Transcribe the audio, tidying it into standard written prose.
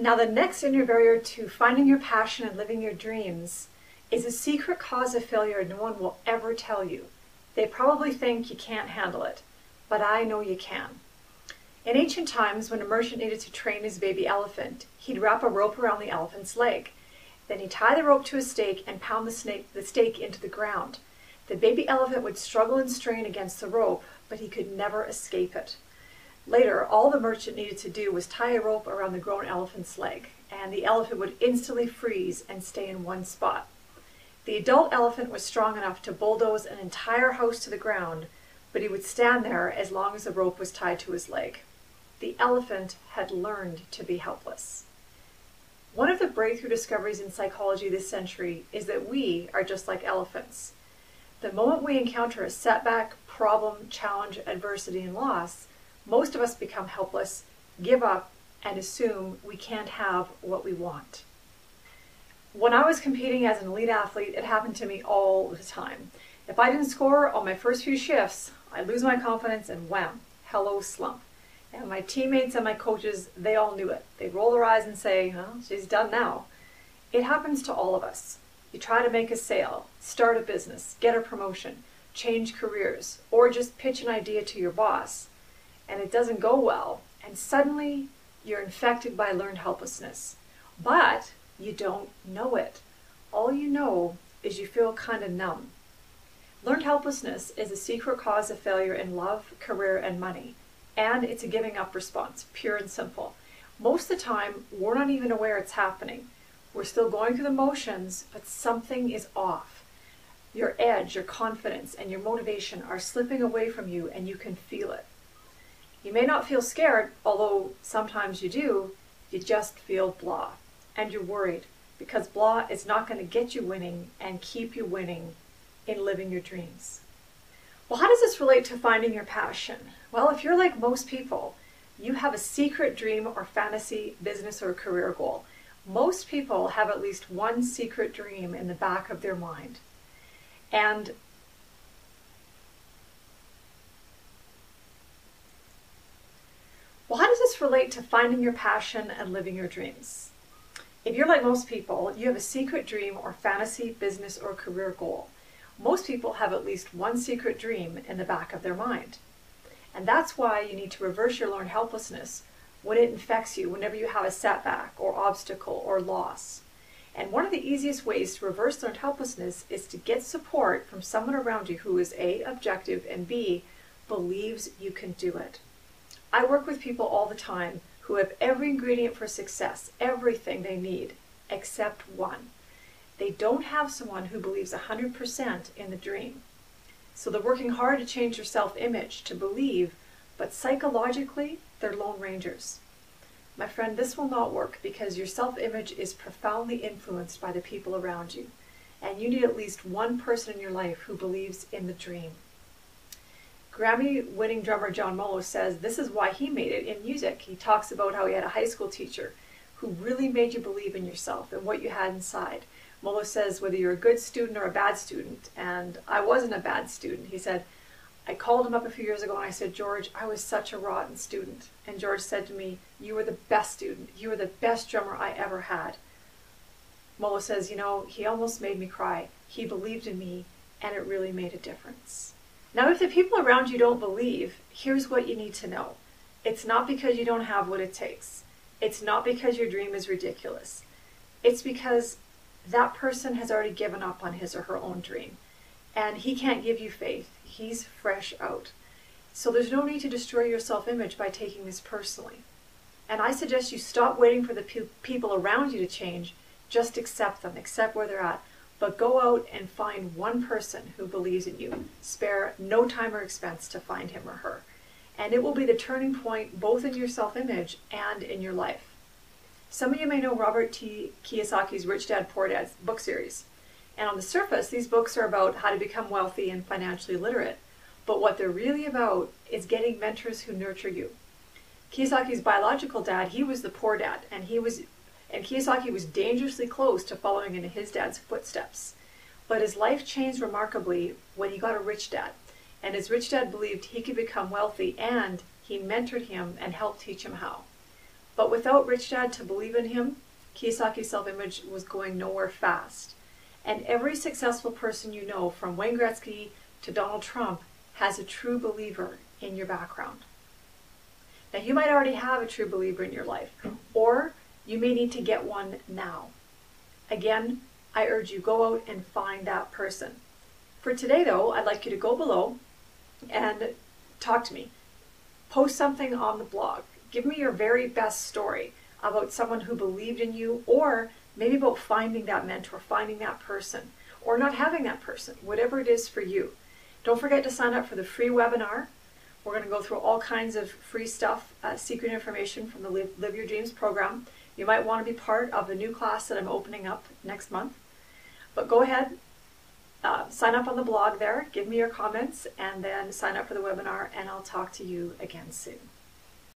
Now, the next inner barrier to finding your passion and living your dreams is a secret cause of failure no one will ever tell you. They probably think you can't handle it, but I know you can. In ancient times, when a merchant needed to train his baby elephant, he'd wrap a rope around the elephant's leg. Then he'd tie the rope to a stake and pound the stake into the ground. The baby elephant would struggle and strain against the rope, but he could never escape it. Later, all the merchant needed to do was tie a rope around the grown elephant's leg, and the elephant would instantly freeze and stay in one spot. The adult elephant was strong enough to bulldoze an entire house to the ground, but he would stand there as long as the rope was tied to his leg. The elephant had learned to be helpless. One of the breakthrough discoveries in psychology this century is that we are just like elephants. The moment we encounter a setback, problem, challenge, adversity, and loss, most of us become helpless, give up, and assume we can't have what we want. When I was competing as an elite athlete, it happened to me all the time. If I didn't score on my first few shifts, I'd lose my confidence and wham, hello slump. And my teammates and my coaches, they all knew it. They'd roll their eyes and say, "Oh, she's done now." It happens to all of us. You try to make a sale, start a business, get a promotion, change careers, or just pitch an idea to your boss, and it doesn't go well, and suddenly you're infected by learned helplessness. But you don't know it. All you know is you feel kind of numb. Learned helplessness is a secret cause of failure in love, career, and money. And it's a giving up response, pure and simple. Most of the time, we're not even aware it's happening. We're still going through the motions, but something is off. Your edge, your confidence, and your motivation are slipping away from you, and you can feel it. You may not feel scared, although sometimes you do. You just feel blah. And you're worried, because blah is not going to get you winning and keep you winning in living your dreams. Well, how does this relate to finding your passion? Well, if you're like most people, you have a secret dream or fantasy, business or career goal. Most people have at least one secret dream in the back of their mind. And well, how does this relate to finding your passion and living your dreams? If you're like most people, you have a secret dream or fantasy, business or career goal. Most people have at least one secret dream in the back of their mind. And that's why you need to reverse your learned helplessness when it infects you, whenever you have a setback or obstacle or loss. And one of the easiest ways to reverse learned helplessness is to get support from someone around you who is A, objective, and B, believes you can do it. I work with people all the time who have every ingredient for success, everything they need, except one. They don't have someone who believes 100% in the dream. So they're working hard to change their self-image to believe, but psychologically, they're lone rangers. My friend, this will not work because your self-image is profoundly influenced by the people around you, and you need at least one person in your life who believes in the dream. Grammy-winning drummer John Mollo says this is why he made it in music. He talks about how he had a high school teacher who really made you believe in yourself and what you had inside. Mollo says whether you're a good student or a bad student, and I wasn't a bad student. He said, I called him up a few years ago and I said, George, I was such a rotten student. And George said to me, you were the best student. You were the best drummer I ever had. Mollo says, you know, he almost made me cry. He believed in me and it really made a difference. Now, if the people around you don't believe, here's what you need to know. It's not because you don't have what it takes. It's not because your dream is ridiculous. It's because that person has already given up on his or her own dream. And he can't give you faith. He's fresh out. So there's no need to destroy your self-image by taking this personally. And I suggest you stop waiting for the people around you to change. Just accept them. Accept where they're at. But go out and find one person who believes in you. Spare no time or expense to find him or her. And it will be the turning point both in your self-image and in your life. Some of you may know Robert T. Kiyosaki's Rich Dad, Poor Dad book series. And on the surface, these books are about how to become wealthy and financially literate. But what they're really about is getting mentors who nurture you. Kiyosaki's biological dad, he was the poor dad, and Kiyosaki was dangerously close to following in his dad's footsteps. But his life changed remarkably when he got a rich dad. And his rich dad believed he could become wealthy, and he mentored him and helped teach him how. But without Rich Dad to believe in him, Kiyosaki's self-image was going nowhere fast. And every successful person you know, from Wayne Gretzky to Donald Trump, has a true believer in your background. Now, you might already have a true believer in your life, or you may need to get one now. Again, I urge you, go out and find that person. For today, though, I'd like you to go below and talk to me. Post something on the blog. Give me your very best story about someone who believed in you, or maybe about finding that mentor, finding that person, or not having that person, whatever it is for you. Don't forget to sign up for the free webinar. We're going to go through all kinds of free stuff, secret information from the Live Your Dreams program. You might want to be part of the new class that I'm opening up next month. But go ahead, sign up on the blog there, give me your comments, and then sign up for the webinar, and I'll talk to you again soon.